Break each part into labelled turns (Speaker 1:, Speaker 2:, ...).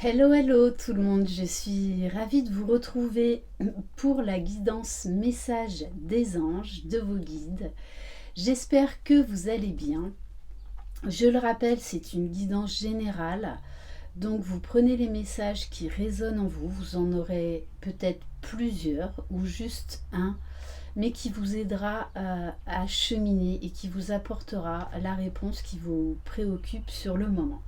Speaker 1: Hello, hello tout le monde, je suis ravie de vous retrouver pour la guidance message des anges, de vos guides. J'espère que vous allez bien. Je le rappelle, c'est une guidance générale, donc vous prenez les messages qui résonnent en vous, vous en aurez peut-être plusieurs ou juste un, mais qui vous aidera à cheminer et qui vous apportera la réponse qui vous préoccupe sur le moment.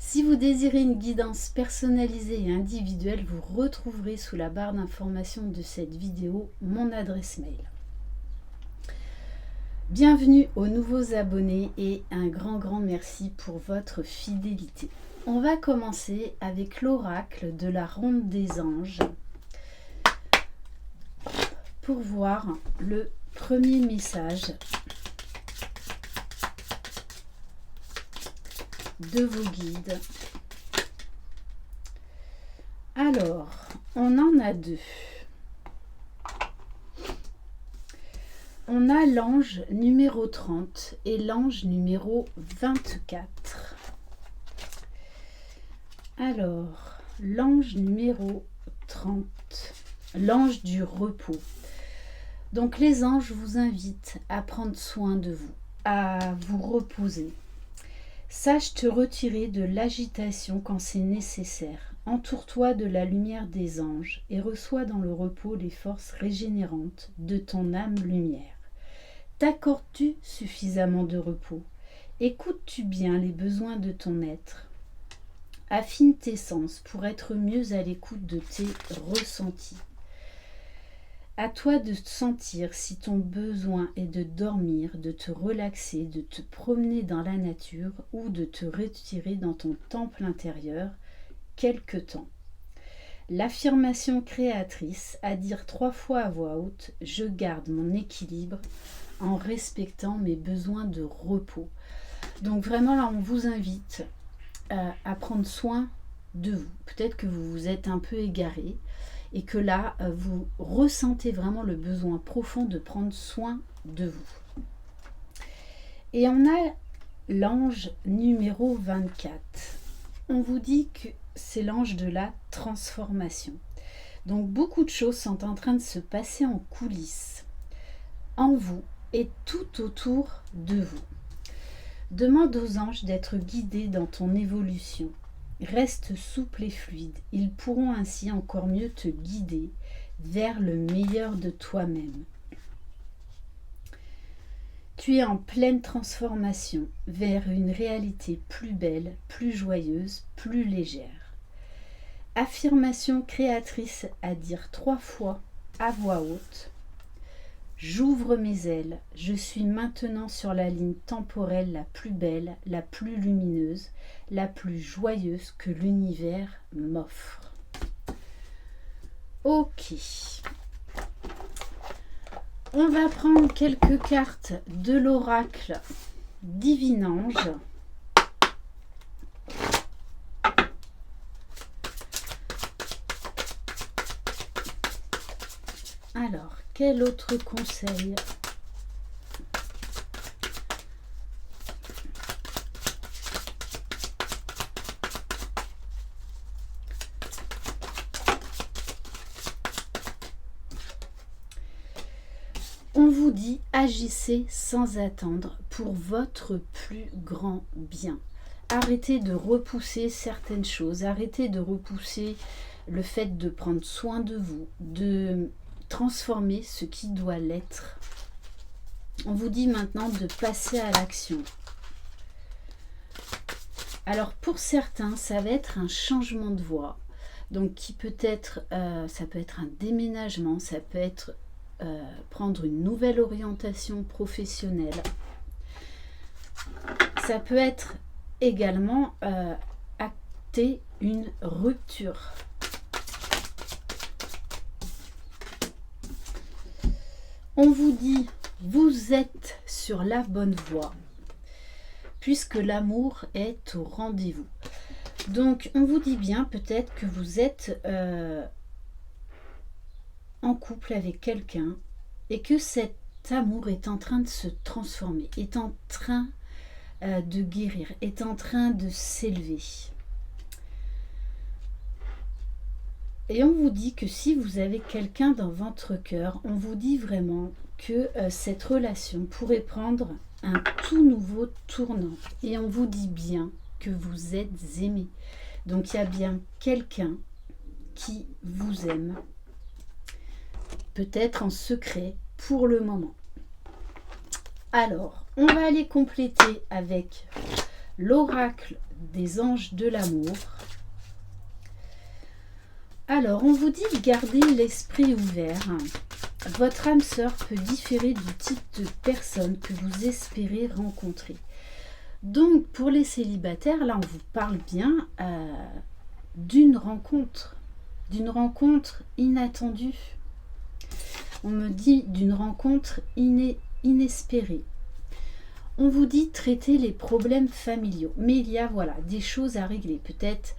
Speaker 1: Si vous désirez une guidance personnalisée et individuelle, vous retrouverez sous la barre d'information de cette vidéo mon adresse mail. Bienvenue aux nouveaux abonnés et un grand merci pour votre fidélité. On va commencer avec l'oracle de la ronde des anges pour voir le premier message de vos guides. Alors, on en a deux. On a l'ange numéro 30 et l'ange numéro 24. Alors, l'ange numéro 30, l'ange du repos. Donc les anges vous invitent à prendre soin de vous, à vous reposer. Sache te retirer de l'agitation quand c'est nécessaire. Entoure-toi de la lumière des anges et reçois dans le repos les forces régénérantes de ton âme-lumière. T'accordes-tu suffisamment de repos? Écoutes-tu bien les besoins de ton être? Affine tes sens pour être mieux à l'écoute de tes ressentis. À toi de sentir si ton besoin est de dormir, de te relaxer, de te promener dans la nature ou de te retirer dans ton temple intérieur quelque temps. L'affirmation créatrice à dire 3 fois à voix haute « Je garde mon équilibre en respectant mes besoins de repos ». Donc vraiment là on vous invite à prendre soin de vous. Peut-être que vous vous êtes un peu égaré et que là, vous ressentez vraiment le besoin profond de prendre soin de vous. Et on a l'ange numéro 24. On vous dit que c'est l'ange de la transformation. Donc beaucoup de choses sont en train de se passer en coulisses, en vous et tout autour de vous. Demande aux anges d'être guidés dans ton évolution. Reste souple et fluide, ils pourront ainsi encore mieux te guider vers le meilleur de toi-même. Tu es en pleine transformation vers une réalité plus belle, plus joyeuse, plus légère. Affirmation créatrice à dire 3 fois à voix haute. J'ouvre mes ailes, je suis maintenant sur la ligne temporelle la plus belle, la plus lumineuse, la plus joyeuse que l'univers m'offre. Ok. On va prendre quelques cartes de l'oracle Divinange. Alors, quel autre conseil ? On vous dit agissez sans attendre pour votre plus grand bien. Arrêtez de repousser certaines choses, arrêtez de repousser le fait de prendre soin de vous, de transformer ce qui doit l'être. On vous dit maintenant de passer à l'action. Alors pour certains, ça va être un changement de voie. Donc qui peut être, ça peut être un déménagement, ça peut être prendre une nouvelle orientation professionnelle. Ça peut être également acter une rupture. On vous dit, vous êtes sur la bonne voie, puisque l'amour est au rendez-vous. Donc, on vous dit bien peut-être que vous êtes en couple avec quelqu'un et que cet amour est en train de se transformer, est en train de guérir, est en train de s'élever. Et on vous dit que si vous avez quelqu'un dans votre cœur, on vous dit vraiment que cette relation pourrait prendre un tout nouveau tournant. Et on vous dit bien que vous êtes aimé. Donc il y a bien quelqu'un qui vous aime, peut-être en secret pour le moment. Alors, on va aller compléter avec l'oracle des anges de l'amour. Alors, on vous dit de garder l'esprit ouvert. Votre âme sœur peut différer du type de personne que vous espérez rencontrer. Donc, pour les célibataires, là, on vous parle bien d'une rencontre inattendue. On me dit d'une rencontre inespérée. On vous dit traiter les problèmes familiaux, mais il y a des choses à régler, peut-être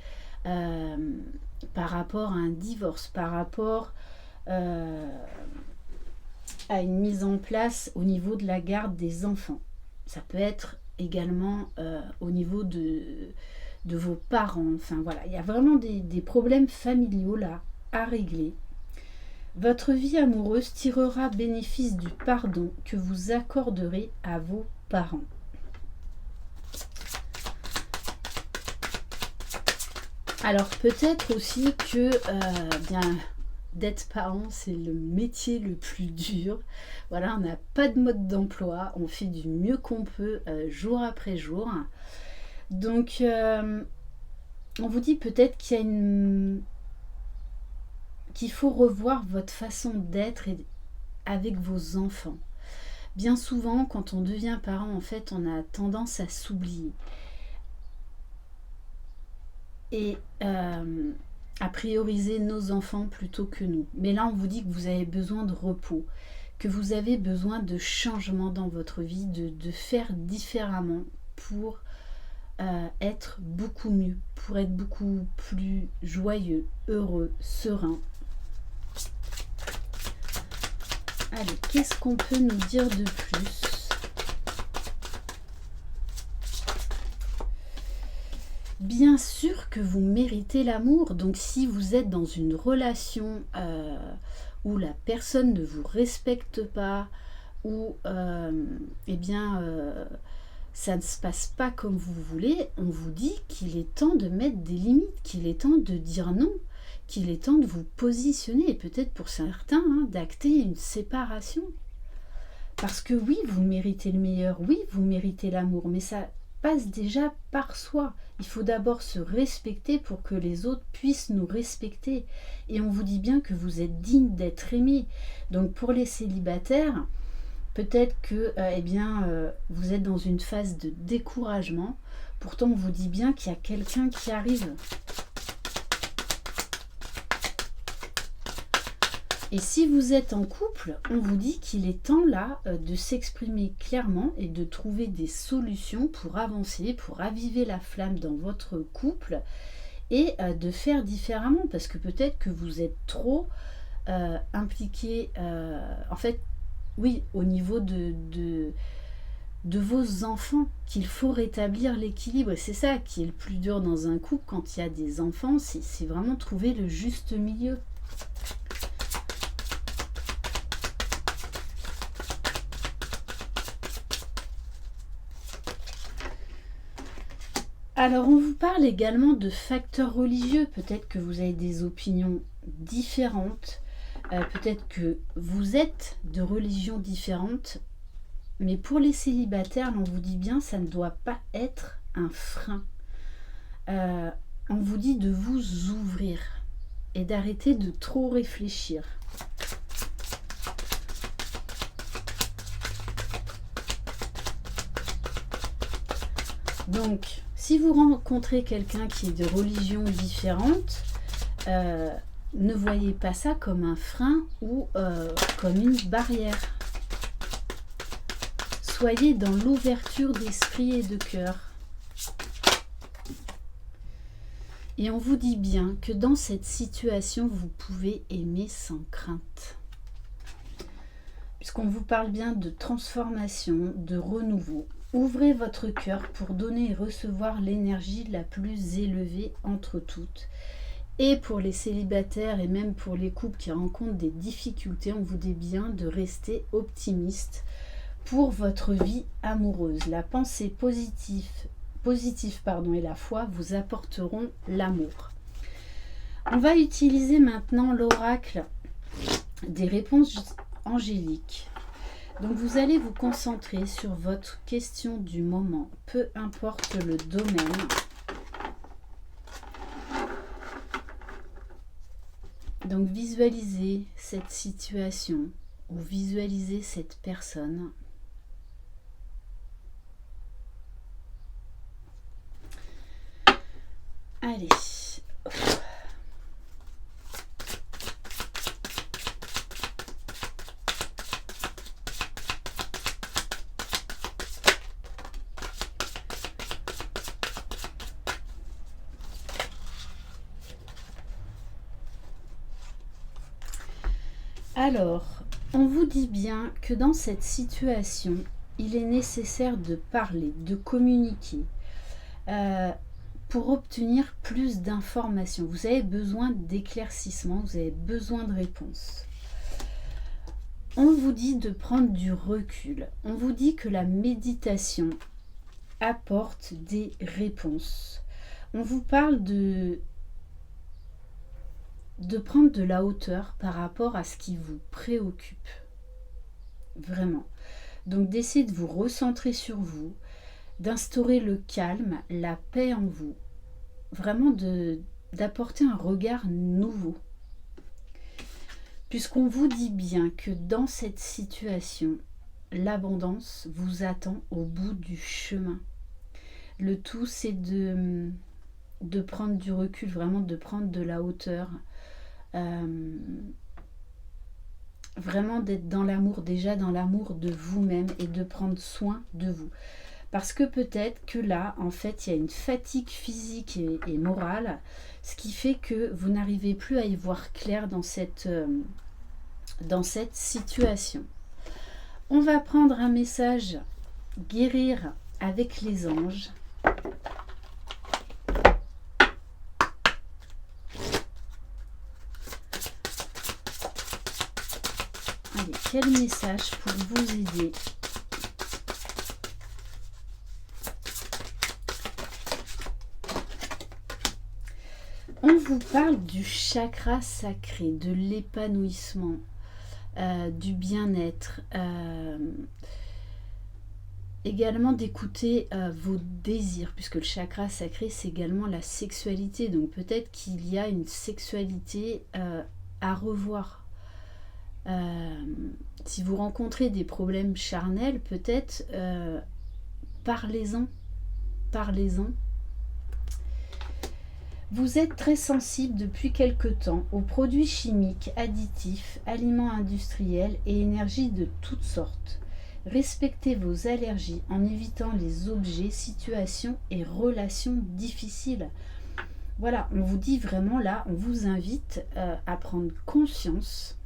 Speaker 1: par rapport à un divorce, par rapport à une mise en place au niveau de la garde des enfants. Ça peut être également au niveau de vos parents. Enfin voilà, il y a vraiment des problèmes familiaux là à régler. Votre vie amoureuse tirera bénéfice du pardon que vous accorderez à vos parents. Alors peut-être aussi que d'être parent, c'est le métier le plus dur. Voilà, on n'a pas de mode d'emploi, on fait du mieux qu'on peut jour après jour. Donc on vous dit peut-être qu'il faut revoir votre façon d'être avec vos enfants. Bien souvent, quand on devient parent, en fait, on a tendance à s'oublier. Et à prioriser nos enfants plutôt que nous. Mais là, on vous dit que vous avez besoin de repos, que vous avez besoin de changement dans votre vie, de faire différemment pour être beaucoup mieux, pour être beaucoup plus joyeux, heureux, serein. Allez, qu'est-ce qu'on peut nous dire de plus ? Bien sûr que vous méritez l'amour, donc si vous êtes dans une relation où la personne ne vous respecte pas, ou ça ne se passe pas comme vous voulez, on vous dit qu'il est temps de mettre des limites, qu'il est temps de dire non, qu'il est temps de vous positionner, et peut-être pour certains, d'acter une séparation. Parce que oui, vous méritez le meilleur, oui, vous méritez l'amour, mais ça passe déjà par soi. Il faut d'abord se respecter pour que les autres puissent nous respecter. Et on vous dit bien que vous êtes digne d'être aimé. Donc pour les célibataires, peut-être que vous êtes dans une phase de découragement. Pourtant, on vous dit bien qu'il y a quelqu'un qui arrive. Et si vous êtes en couple, on vous dit qu'il est temps là de s'exprimer clairement et de trouver des solutions pour avancer, pour raviver la flamme dans votre couple et de faire différemment, parce que peut-être que vous êtes trop impliqué, au niveau de vos enfants, qu'il faut rétablir l'équilibre. Et c'est ça qui est le plus dur dans un couple quand il y a des enfants, c'est vraiment trouver le juste milieu. Alors, on vous parle également de facteurs religieux. Peut-être que vous avez des opinions différentes. Peut-être que vous êtes de religions différentes. Mais pour les célibataires, on vous dit bien, ça ne doit pas être un frein. On vous dit de vous ouvrir et d'arrêter de trop réfléchir. Donc, si vous rencontrez quelqu'un qui est de religion différente, ne voyez pas ça comme un frein ou comme une barrière. Soyez dans l'ouverture d'esprit et de cœur. Et on vous dit bien que dans cette situation, vous pouvez aimer sans crainte. Puisqu'on vous parle bien de transformation, de renouveau. Ouvrez votre cœur pour donner et recevoir l'énergie la plus élevée entre toutes. Et pour les célibataires et même pour les couples qui rencontrent des difficultés, on vous dit bien de rester optimiste pour votre vie amoureuse. La pensée positive et la foi vous apporteront l'amour. On va utiliser maintenant l'oracle des réponses angéliques. Donc vous allez vous concentrer sur votre question du moment, peu importe le domaine. Donc visualisez cette situation ou visualisez cette personne. Allez. Alors, on vous dit bien que dans cette situation, il est nécessaire de parler, de communiquer pour obtenir plus d'informations. Vous avez besoin d'éclaircissement, vous avez besoin de réponses. On vous dit de prendre du recul. On vous dit que la méditation apporte des réponses. On vous parle de prendre de la hauteur par rapport à ce qui vous préoccupe. Vraiment. Donc d'essayer de vous recentrer sur vous, d'instaurer le calme, la paix en vous. Vraiment d'apporter un regard nouveau. Puisqu'on vous dit bien que dans cette situation, l'abondance vous attend au bout du chemin. Le tout, c'est de prendre du recul, vraiment de prendre de la hauteur. Vraiment d'être dans l'amour, déjà dans l'amour de vous-même et de prendre soin de vous. Parce que peut-être que là, en fait, il y a une fatigue physique et morale, ce qui fait que vous n'arrivez plus à y voir clair dans cette situation. On va prendre un message guérir avec les anges. Allez, quel message pour vous aider ? On vous parle du chakra sacré, de l'épanouissement, du bien-être, également d'écouter vos désirs, puisque le chakra sacré, c'est également la sexualité. Donc peut-être qu'il y a une sexualité à revoir. Si vous rencontrez des problèmes charnels, peut-être parlez-en. Vous êtes très sensible depuis quelque temps aux produits chimiques, additifs, aliments industriels et énergies de toutes sortes. Respectez vos allergies en évitant les objets, situations et relations difficiles. Voilà, on vous dit vraiment là, on vous invite à prendre conscience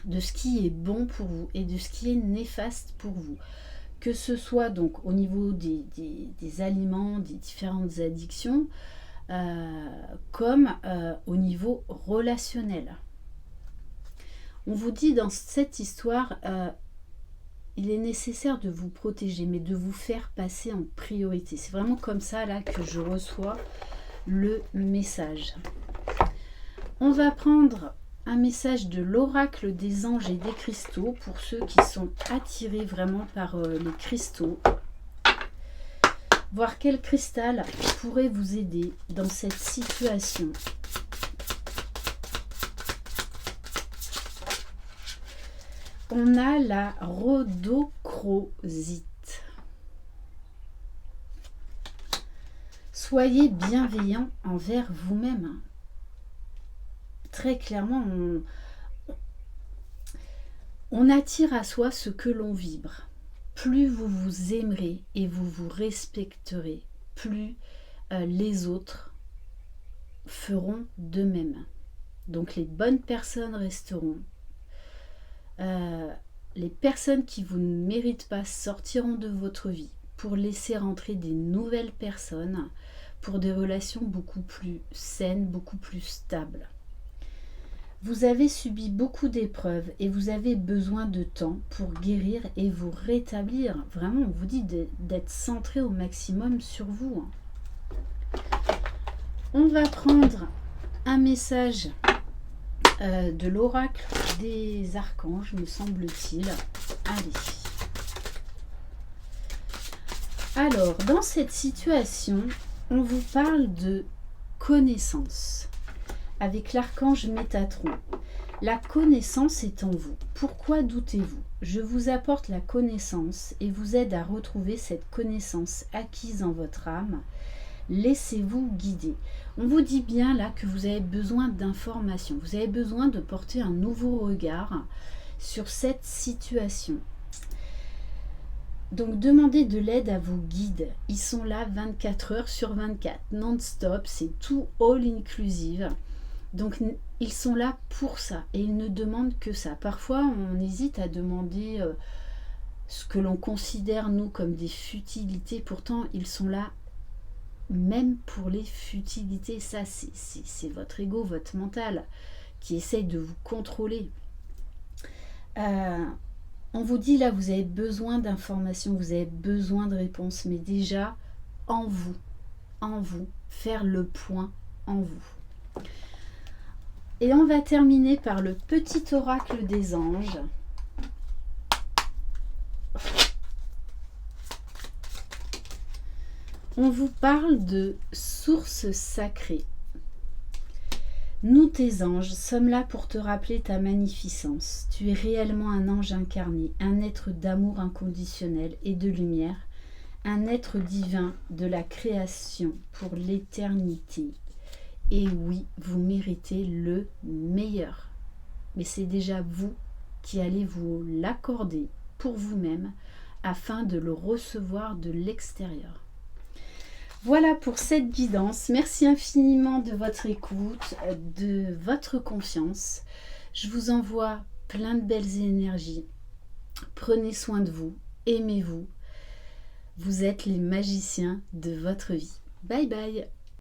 Speaker 1: de ce qui est bon pour vous et de ce qui est néfaste pour vous. Que ce soit donc au niveau des aliments, des différentes addictions, comme au niveau relationnel. On vous dit dans cette histoire, il est nécessaire de vous protéger, mais de vous faire passer en priorité. C'est vraiment comme ça là que je reçois le message. On va prendre un message de l'oracle des anges et des cristaux pour ceux qui sont attirés vraiment par les cristaux. Voir quel cristal pourrait vous aider dans cette situation. On a la rhodochrosite. Soyez bienveillant envers vous-même. Très clairement, on attire à soi ce que l'on vibre. Plus vous vous aimerez et vous vous respecterez, plus les autres feront de même. Donc les bonnes personnes resteront. Les personnes qui vous ne méritent pas sortiront de votre vie pour laisser rentrer des nouvelles personnes, pour des relations beaucoup plus saines, beaucoup plus stables. Vous avez subi beaucoup d'épreuves et vous avez besoin de temps pour guérir et vous rétablir. Vraiment, on vous dit d'être centré au maximum sur vous. On va prendre un message de l'oracle des archanges, me semble-t-il. Allez. Alors, dans cette situation, on vous parle de connaissance avec l'archange Métatron. La connaissance est en vous. Pourquoi doutez-vous? Je vous apporte la connaissance et vous aide à retrouver cette connaissance acquise en votre âme. Laissez-vous guider. On vous dit bien là que vous avez besoin d'informations. Vous avez besoin de porter un nouveau regard sur cette situation. Donc demandez de l'aide à vos guides. Ils sont là 24 heures sur 24, non-stop, c'est tout all inclusive. Donc ils sont là pour ça et ils ne demandent que ça. Parfois on hésite à demander ce que l'on considère nous comme des futilités. Pourtant ils sont là même pour les futilités. Ça c'est votre ego, votre mental qui essaye de vous contrôler. On vous dit là, vous avez besoin d'informations, vous avez besoin de réponses, mais déjà en vous, faire le point en vous. Et on va terminer par le petit oracle des anges. On vous parle de source sacrée. Nous, tes anges, sommes là pour te rappeler ta magnificence. Tu es réellement un ange incarné, un être d'amour inconditionnel et de lumière, un être divin de la création pour l'éternité. Et oui, vous méritez le meilleur. Mais c'est déjà vous qui allez vous l'accorder pour vous-même afin de le recevoir de l'extérieur. Voilà pour cette guidance. Merci infiniment de votre écoute, de votre confiance. Je vous envoie plein de belles énergies. Prenez soin de vous, aimez-vous. Vous êtes les magiciens de votre vie. Bye bye.